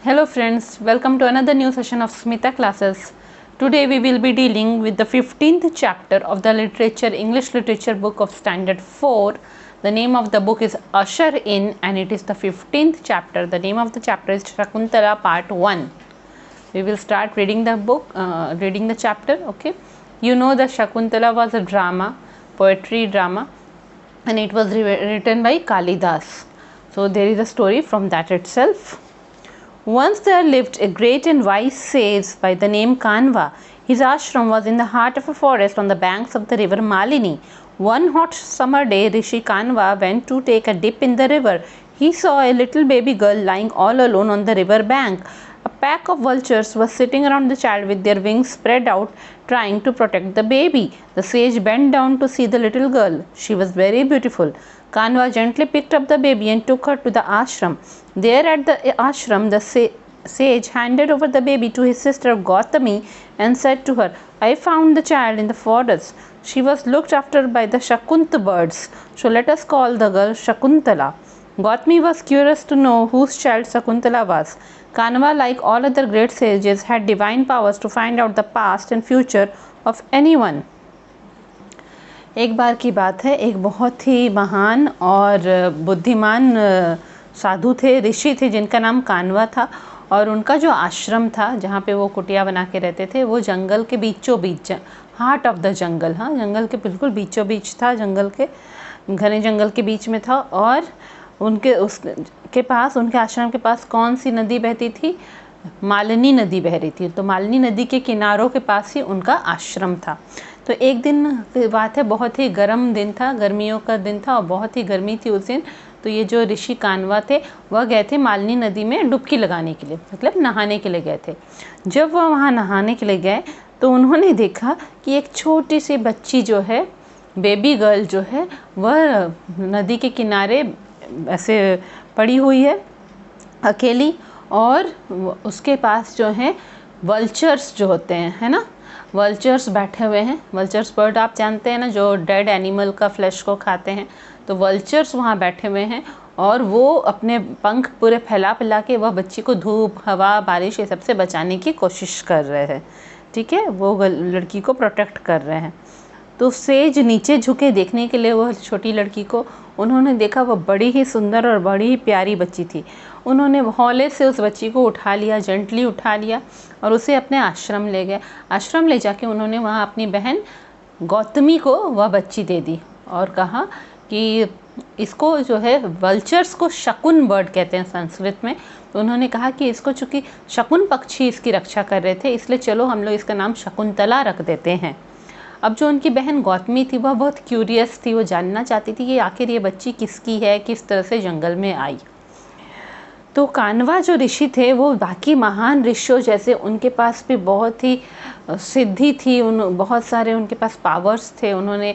Hello friends, welcome to another new session of Smita classes. Today we will be dealing with the 15th chapter of the English literature book of standard 4. The name of the book is Usher In and it is the 15th chapter. The name of the chapter is Shakuntala part 1. We will start reading the book, reading the chapter, okay. You know that Shakuntala was a drama, poetry drama, and it was written by Kalidas. So there is a story from that itself. Once there lived a great and wise sage by the name Kanva. His ashram was in the heart of a forest on the banks of the river Malini. One hot summer day, Rishi Kanva went to take a dip in the river. He saw a little baby girl lying all alone on the river bank. A pack of vultures was sitting around the child with their wings spread out, trying to protect the baby. The sage bent down to see the little girl. She was very beautiful. Kanva gently picked up the baby and took her to the ashram. There at the ashram, the sage handed over the baby to his sister Gautami and said to her, I found the child in the forest. She was looked after by the Shakunt birds, so let us call the girl Shakuntala. Gautami was curious to know whose child Shakuntala was. Kanva, like all other great sages, had divine powers to find out the past and future of anyone. एक बार की बात है, एक बहुत ही महान और बुद्धिमान साधु थे, ऋषि थे जिनका नाम कानवा था और उनका जो आश्रम था जहाँ पे वो कुटिया बना के रहते थे वो जंगल के बीचों बीच, हार्ट ऑफ द जंगल, हाँ जंगल के बिल्कुल बीचों बीच था, जंगल के घने जंगल के बीच में था। और उसके पास, उनके आश्रम के पास कौन सी नदी बहती थी? मालिनी नदी बह रही थी। तो मालिनी नदी के किनारों के पास ही उनका आश्रम था। तो एक दिन की बात है, बहुत ही गर्म दिन था, गर्मियों का दिन था और बहुत ही गर्मी थी उस दिन। तो ये जो ऋषि कानवा थे वह गए थे मालिनी नदी में डुबकी लगाने के लिए, मतलब नहाने के लिए गए थे। जब वह वहाँ नहाने के लिए गए तो उन्होंने देखा कि एक छोटी सी बच्ची जो है, बेबी गर्ल जो है, वह नदी के किनारे ऐसे पड़ी हुई है अकेली, और उसके पास जो है वल्चर्स जो होते हैं, है ना, वल्चर्स बैठे हुए हैं। वल्चर्स बर्ड आप जानते हैं ना, जो डेड एनिमल का फ्लैश को खाते हैं। तो वल्चर्स वहाँ बैठे हुए हैं और वो अपने पंख पूरे फैला के वह बच्ची को धूप, हवा, बारिश ये सबसे बचाने की कोशिश कर रहे हैं। ठीक है, वो लड़की को प्रोटेक्ट कर रहे हैं। तो सेज नीचे झुके देखने के लिए वह छोटी लड़की को, उन्होंने देखा वह बड़ी ही सुंदर और बड़ी ही प्यारी बच्ची थी। उन्होंने हौले से उस बच्ची को उठा लिया, जेंटली उठा लिया और उसे अपने आश्रम ले गए। आश्रम ले जाके उन्होंने वहाँ अपनी बहन गौतमी को वह बच्ची दे दी और कहा कि इसको जो है, वल्चर्स को शकुन बर्ड कहते हैं संस्कृत में। तो उन्होंने कहा कि इसको चूँकि शकुन पक्षी इसकी रक्षा कर रहे थे, इसलिए चलो हम लोग इसका नाम शकुंतला रख देते हैं। अब जो उनकी बहन गौतमी थी वह बहुत क्यूरियस थी, वो जानना चाहती थी कि आखिर ये बच्ची किसकी है, किस तरह से जंगल में आई। तो कानवा जो ऋषि थे वो बाकी महान ऋषियों जैसे उनके पास भी बहुत ही सिद्धि थी, बहुत सारे उनके पास पावर्स थे। उन्होंने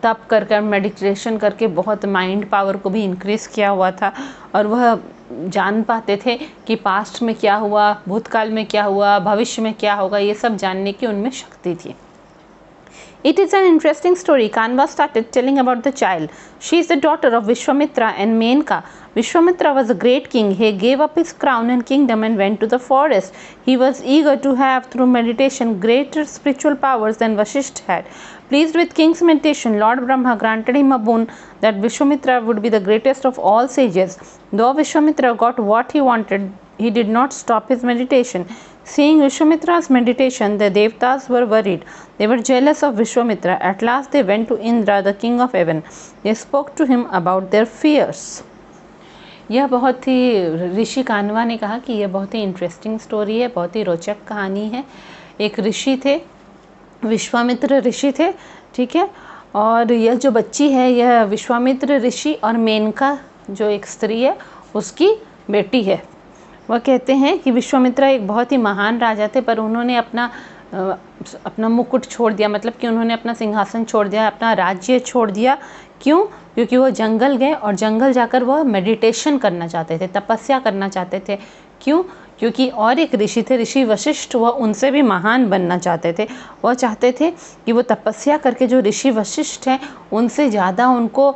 तप कर मेडिटेशन करके बहुत माइंड पावर को भी इंक्रीज़ किया हुआ था और वह जान पाते थे कि पास्ट में क्या हुआ, भूतकाल में क्या हुआ, भविष्य में क्या होगा, ये सब जानने की उनमें शक्ति थी। It is an interesting story. Kanva started telling about the child. She is the daughter of Vishwamitra and Menka. Vishwamitra was a great king. He gave up his crown and kingdom and went to the forest. He was eager to have, through meditation, greater spiritual powers than Vasishtha had. Pleased with king's meditation, Lord Brahma granted him a boon that Vishwamitra would be the greatest of all sages. Though Vishwamitra got what he wanted, he did not stop his meditation. Seeing Vishwamitra's meditation, the Devtas were worried. They were jealous of Vishwamitra. At last they went to Indra, the king of heaven. They spoke to him about their fears. यह बहुत ही, ऋषि कानवा ने कहा कि यह बहुत ही interesting story है, बहुत ही रोचक कहानी है। एक ऋषि थे, विश्वामित्र ऋषि थे, ठीक है, और यह जो बच्ची है यह विश्वामित्र ऋषि और मेनका जो एक स्त्री है उसकी बेटी है। वह कहते हैं कि विश्वामित्र एक बहुत ही महान राजा थे, पर उन्होंने अपना मुकुट छोड़ दिया, मतलब कि उन्होंने अपना सिंहासन छोड़ दिया, अपना राज्य छोड़ दिया। क्यों? क्योंकि वो जंगल गए और जंगल जाकर वह मेडिटेशन करना चाहते थे, तपस्या करना चाहते थे। क्यों? क्योंकि और एक ऋषि थे, ऋषि वशिष्ठ, वह उनसे भी महान बनना चाहते थे। वह चाहते थे कि वो तपस्या करके, जो ऋषि वशिष्ठ हैं उनसे ज़्यादा उनको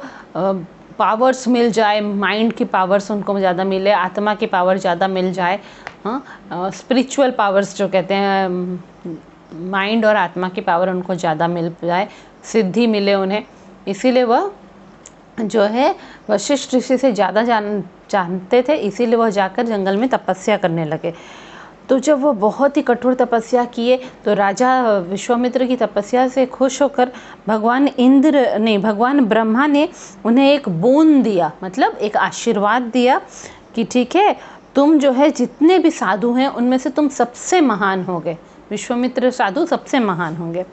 पावर्स मिल जाए, माइंड की पावर्स उनको ज़्यादा मिले, आत्मा की पावर ज़्यादा मिल जाए, हाँ स्पिरिचुअल पावर्स जो कहते हैं, माइंड और आत्मा की पावर उनको ज़्यादा मिल जाए, सिद्धि मिले उन्हें, इसीलिए वह जो है वशिष्ठ ऋषि से ज़्यादा जानते थे, इसीलिए वह जाकर जंगल में तपस्या करने लगे। तो जब वो बहुत ही कठोर तपस्या किए तो राजा विश्वामित्र की तपस्या से खुश होकर भगवान ब्रह्मा ने उन्हें एक बोन दिया, मतलब एक आशीर्वाद दिया कि ठीक है, तुम जो है जितने भी साधु हैं उनमें से तुम सबसे महान होगे, विश्वामित्र साधु सबसे महान होंगे।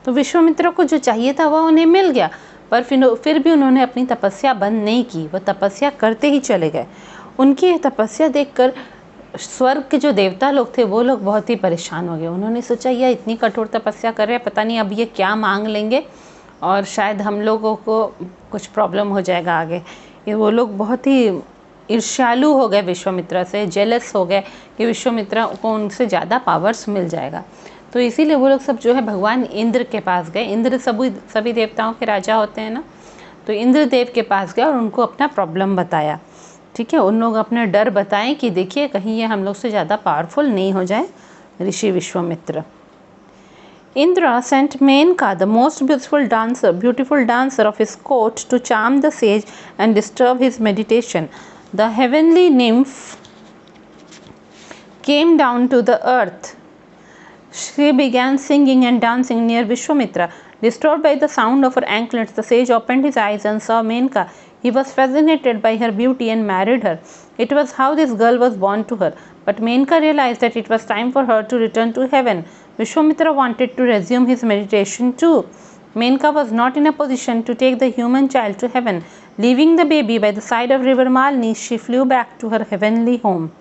तो विश्वामित्र को जो चाहिए था वह उन्हें मिल गया, पर फिर भी उन्होंने अपनी तपस्या बंद नहीं की, वह तपस्या करते ही चले गए। उनकी यह तपस्या देखकर स्वर्ग के जो देवता लोग थे वो लोग बहुत ही परेशान हो गए। उन्होंने सोचा यह इतनी कठोर तपस्या कर रहे हैं, पता नहीं अब ये क्या मांग लेंगे और शायद हम लोगों को कुछ प्रॉब्लम हो जाएगा आगे। ये वो लोग बहुत ही ईर्ष्यालु हो गए विश्वामित्र से, जेलस हो गए कि विश्वामित्र को उनसे ज़्यादा पावर्स मिल जाएगा। तो इसीलिए वो लोग सब जो है भगवान इंद्र के पास गए। इंद्र सभी देवताओं के राजा होते हैं ना, तो इंद्र देव के पास गए और उनको अपना प्रॉब्लम बताया। ठीक है, उन लोग अपना डर बताएं कि देखिए कहीं ये हम लोग से ज़्यादा पावरफुल नहीं हो जाए ऋषि Vishwamitra. Indra sent Menka, the most beautiful dancer of his court, to charm the sage and disturb his meditation. The heavenly nymph came down to the earth. She began singing and dancing near Vishwamitra. Disturbed by the sound of her anklets, the sage opened his eyes and saw Menka. He was fascinated by her beauty and married her. It was how this girl was born to her. But Menka realized that it was time for her to return to heaven. Vishwamitra wanted to resume his meditation too. Menka was not in a position to take the human child to heaven. Leaving the baby by the side of river Malini, she flew back to her heavenly home.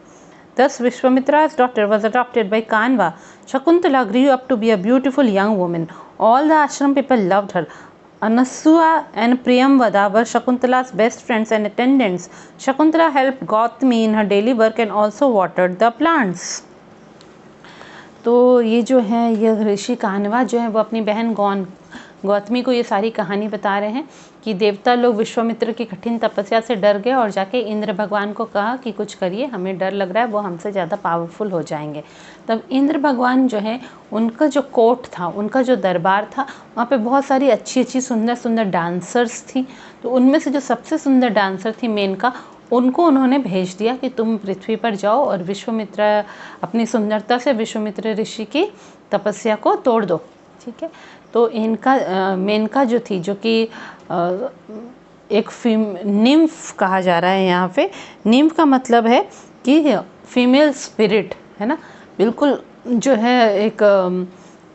Thus Vishwamitra's daughter was adopted by Kanva. Shakuntala grew up to be a beautiful young woman. All the ashram people loved her. Anasua and Priyamvada were Shakuntala's best friends and attendants. Shakuntala helped Gautami in her daily work and also watered the plants. तो ये जो है ये ऋषि Canva जो है वो अपनी बहन गौतमी को ये सारी कहानी बता रहे हैं कि देवता लोग विश्वामित्र की कठिन तपस्या से डर गए और जाके इंद्र भगवान को कहा कि कुछ करिए, हमें डर लग रहा है, वो हमसे ज़्यादा पावरफुल हो जाएंगे। तब इंद्र भगवान जो है उनका जो कोर्ट था, उनका जो दरबार था, वहाँ पे बहुत सारी अच्छी अच्छी सुंदर सुंदर डांसर्स थी। तो उनमें से जो सबसे सुंदर डांसर थी मेनका, उनको उन्होंने भेज दिया कि तुम पृथ्वी पर जाओ और विश्वामित्र अपनी सुंदरता से विश्वामित्र ऋषि की तपस्या को तोड़ दो। ठीक है, तो इनका मेनका जो थी, जो कि एक निम्फ कहा जा रहा है यहाँ पे। निम्फ का मतलब है कि फीमेल स्पिरिट, है ना, बिल्कुल जो है एक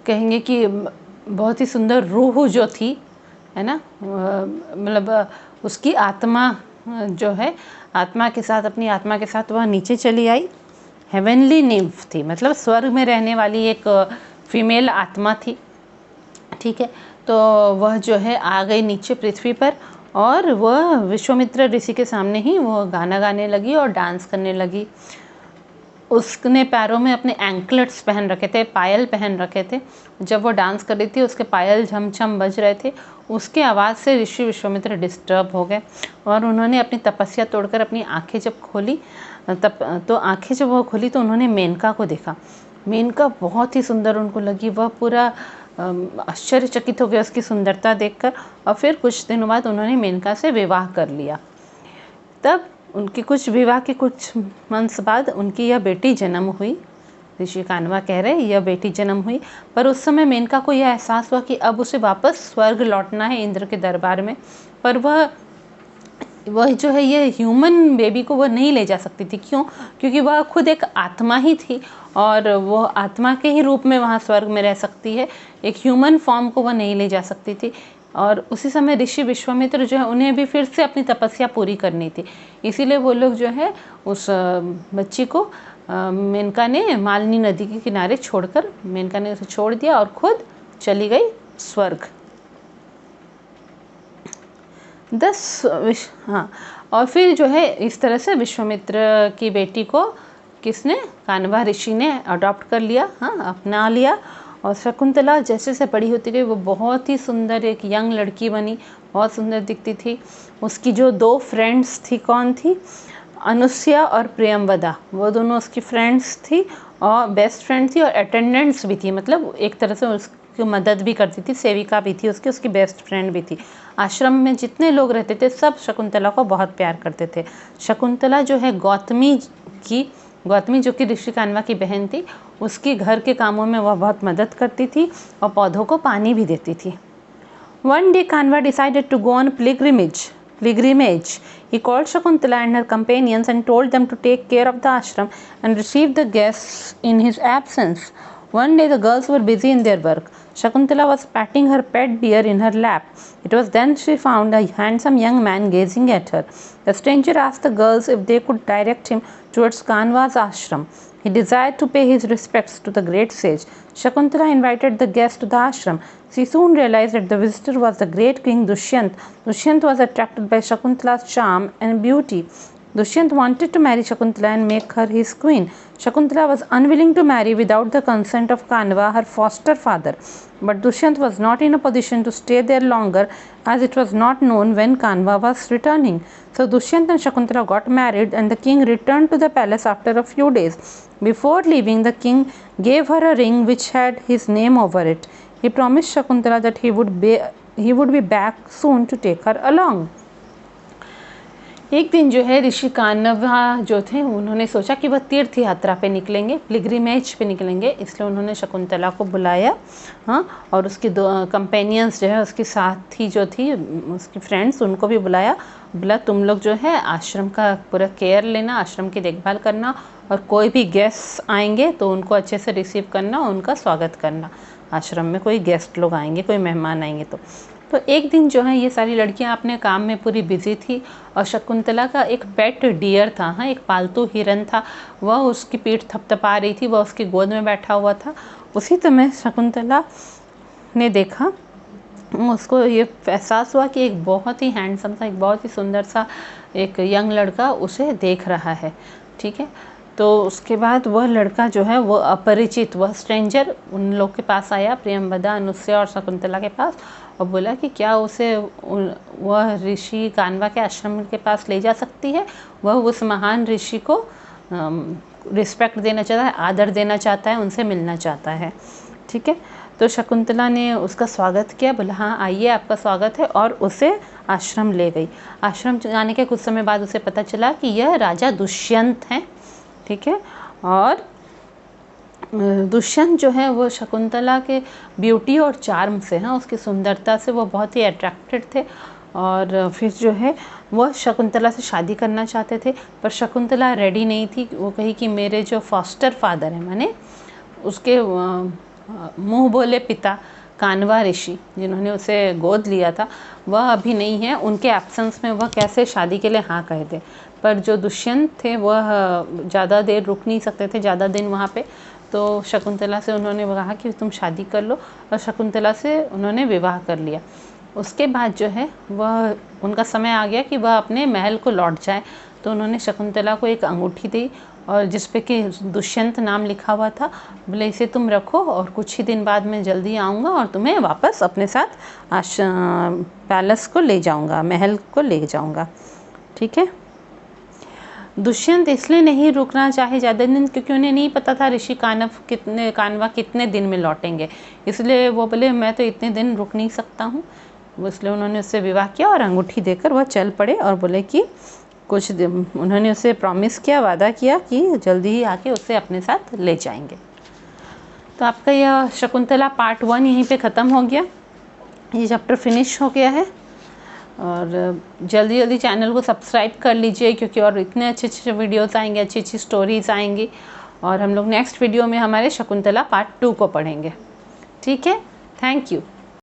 कहेंगे कि बहुत ही सुंदर रूह जो थी, है ना, मतलब उसकी आत्मा जो है आत्मा के साथ, अपनी आत्मा के साथ वह नीचे चली आई। हेवनली निम्फ थी, मतलब स्वर्ग में रहने वाली एक फीमेल आत्मा थी। ठीक है, तो वह जो है आ गई नीचे पृथ्वी पर और वह विश्वामित्र ऋषि के सामने ही वो गाना गाने लगी और डांस करने लगी। उसने पैरों में अपने एंकलेट्स पहन रखे थे, पायल पहन रखे थे। जब वो डांस कर रही थी उसके पायल झमझम बज रहे थे। उसके आवाज़ से ऋषि विश्वामित्र डिस्टर्ब हो गए और उन्होंने अपनी तपस्या तोड़कर अपनी आंखें जब खोली तो आंखें जब वो खोली तो उन्होंने मेनका को देखा। मेनका बहुत ही सुंदर उनको लगी, वह पूरा आश्चर्यचकित हो गया उसकी सुंदरता देखकर। और फिर कुछ दिनों बाद उन्होंने मेनका से विवाह कर लिया। तब उनकी विवाह के कुछ मंथ्स बाद उनकी यह बेटी जन्म हुई। ऋषि कान्वा कह रहे यह बेटी जन्म हुई, पर उस समय मेनका को यह एहसास हुआ कि अब उसे वापस स्वर्ग लौटना है इंद्र के दरबार में। पर वह जो है ये ह्यूमन बेबी को वह नहीं ले जा सकती थी। क्यों? क्योंकि वह खुद एक आत्मा ही थी और वो आत्मा के ही रूप में वहाँ स्वर्ग में रह सकती है, एक ह्यूमन फॉर्म को वह नहीं ले जा सकती थी। और उसी समय ऋषि विश्वामित्र जो है उन्हें भी फिर से अपनी तपस्या पूरी करनी थी, इसीलिए वो लोग जो है उस बच्ची को मेनका ने मालिनी नदी के किनारे छोड़कर, मेनका ने उसे छोड़ दिया और खुद चली गई स्वर्ग। और फिर जो है इस तरह से विश्वामित्र की बेटी को किसने, कान्वा ऋषि ने अडॉप्ट कर लिया, अपना लिया। और शकुंतला जैसे जैसे बड़ी होती गई वो बहुत ही सुंदर एक यंग लड़की बनी, बहुत सुंदर दिखती थी। उसकी जो 2 फ्रेंड्स थी, कौन थी? अनुसुईया और प्रियंवदा, वो दोनों उसकी फ्रेंड्स थी और बेस्ट फ्रेंड थी और अटेंडेंट्स भी थी, मतलब एक तरह से उसकी मदद भी करती थी, सेविका भी थी उसकी बेस्ट फ्रेंड भी थी। आश्रम में जितने लोग रहते थे सब शकुंतला को बहुत प्यार करते थे। शकुंतला जो है गौतमी जो कि ऋषि कान्वा की बहन थी, उसकी घर के कामों में वह बहुत मदद करती थी और पौधों को पानी भी देती थी। One day Kanva decided to go on pilgrimage. He called Shakuntala and her companions and told them to take care of the ashram and receive the guests in his absence. One day the girls were busy in their work. Shakuntala was patting her pet deer in her lap. It was then she found a handsome young man gazing at her. The stranger asked the girls if they could direct him towards Kanva's ashram. He desired to pay his respects to the great sage. Shakuntala invited the guest to the ashram. She soon realized that the visitor was the great king Dushyant. Dushyant was attracted by Shakuntala's charm and beauty. Dushyant wanted to marry Shakuntala and make her his queen. Shakuntala was unwilling to marry without the consent of Kanva, her foster father. But Dushyant was not in a position to stay there longer, as it was not known when Kanva was returning. So Dushyant and Shakuntala got married and the king returned to the palace after a few days. Before leaving, the king gave her a ring which had his name over it. He promised Shakuntala that he would be back soon to take her along. एक दिन जो है ऋषि Canva जो थे उन्होंने सोचा कि वह तीर्थ यात्रा पे निकलेंगे, पिलग्रिमेज पे निकलेंगे, इसलिए उन्होंने शकुंतला को बुलाया। और उसकी 2 कंपेनियंस जो है, उसकी साथी जो थी, उसकी फ्रेंड्स, उनको भी बोला तुम लोग जो है आश्रम का पूरा केयर लेना, आश्रम की देखभाल करना और कोई भी गेस्ट आएंगे तो उनको अच्छे से रिसीव करना, उनका स्वागत करना। आश्रम में कोई गेस्ट लोग आएंगे, कोई मेहमान आएंगे तो एक दिन जो है ये सारी लड़कियां अपने काम में पूरी बिजी थी और शकुंतला का एक पेट डियर था, एक पालतू हिरन था, वह उसकी पीठ थपथपा रही थी, वह उसकी गोद में बैठा हुआ था। उसी समय शकुंतला ने देखा, उसको ये एहसास हुआ कि एक बहुत ही हैंडसम सा, एक बहुत ही सुंदर सा एक यंग लड़का उसे देख रहा है। ठीक है, तो उसके बाद वह लड़का जो है वो अपरिचित, वह स्ट्रेंजर उन लोग के पास आया, प्रियंवदा, अनुसुईया और शकुंतला के पास, और बोला कि क्या उसे वह ऋषि कान्वा के आश्रम के पास ले जा सकती है। वह उस महान ऋषि को रिस्पेक्ट देना चाहता है, आदर देना चाहता है, उनसे मिलना चाहता है। ठीक है, तो शकुंतला ने उसका स्वागत किया, बोला हाँ आइए आपका स्वागत है, और उसे आश्रम ले गई। आश्रम जाने के कुछ समय बाद उसे पता चला कि यह राजा दुष्यंत हैं। ठीक है, और दुष्यंत जो है वो शकुंतला के ब्यूटी और चार्म से, उसकी सुंदरता से वो बहुत ही अट्रैक्टेड थे, और फिर जो है वह शकुंतला से शादी करना चाहते थे, पर शकुंतला रेडी नहीं थी। वो कही कि मेरे जो फॉस्टर फादर हैं, माने उसके मुँह बोले पिता कान्वा ऋषि, जिन्होंने उसे गोद लिया था, वह अभी नहीं है, उनके एब्सेंस में वह कैसे शादी के लिए हाँ कहे थे। पर जो दुष्यंत थे वह ज़्यादा देर रुक नहीं सकते थे, ज़्यादा दिन वहाँ पे, तो शकुंतला से उन्होंने कहा कि तुम शादी कर लो, और शकुंतला से उन्होंने विवाह कर लिया। उसके बाद जो है वह उनका समय आ गया कि वह अपने महल को लौट जाए, तो उन्होंने शकुंतला को एक अंगूठी दी और जिस पे कि दुष्यंत नाम लिखा हुआ था। बोले इसे तुम रखो और कुछ ही दिन बाद मैं जल्दी आऊँगा और तुम्हें वापस अपने साथ पैलेस को ले जाऊँगा, महल को ले जाऊँगा। ठीक है, दुष्यंत इसलिए नहीं रुकना चाहे ज़्यादा दिन, क्योंकि उन्हें नहीं पता था ऋषि कान्वा कितने दिन में लौटेंगे, इसलिए वो बोले मैं तो इतने दिन रुक नहीं सकता हूँ। इसलिए उन्होंने उससे विवाह किया और अंगूठी देकर वह चल पड़े, और बोले कि कुछ दिन उन्होंने उसे प्रॉमिस किया, वादा किया कि जल्दी ही आके उसे अपने साथ ले जाएंगे। तो आपका यह शकुंतला पार्ट 1 यहीं पे ख़त्म हो गया, ये चैप्टर फिनिश हो गया है। और जल्दी जल्दी चैनल को सब्सक्राइब कर लीजिए, क्योंकि और इतने अच्छे अच्छे वीडियोस आएंगे, अच्छी अच्छी स्टोरीज़ आएंगी, और हम लोग नेक्स्ट वीडियो में हमारे शकुंतला पार्ट 2 को पढ़ेंगे। ठीक है, थैंक यू।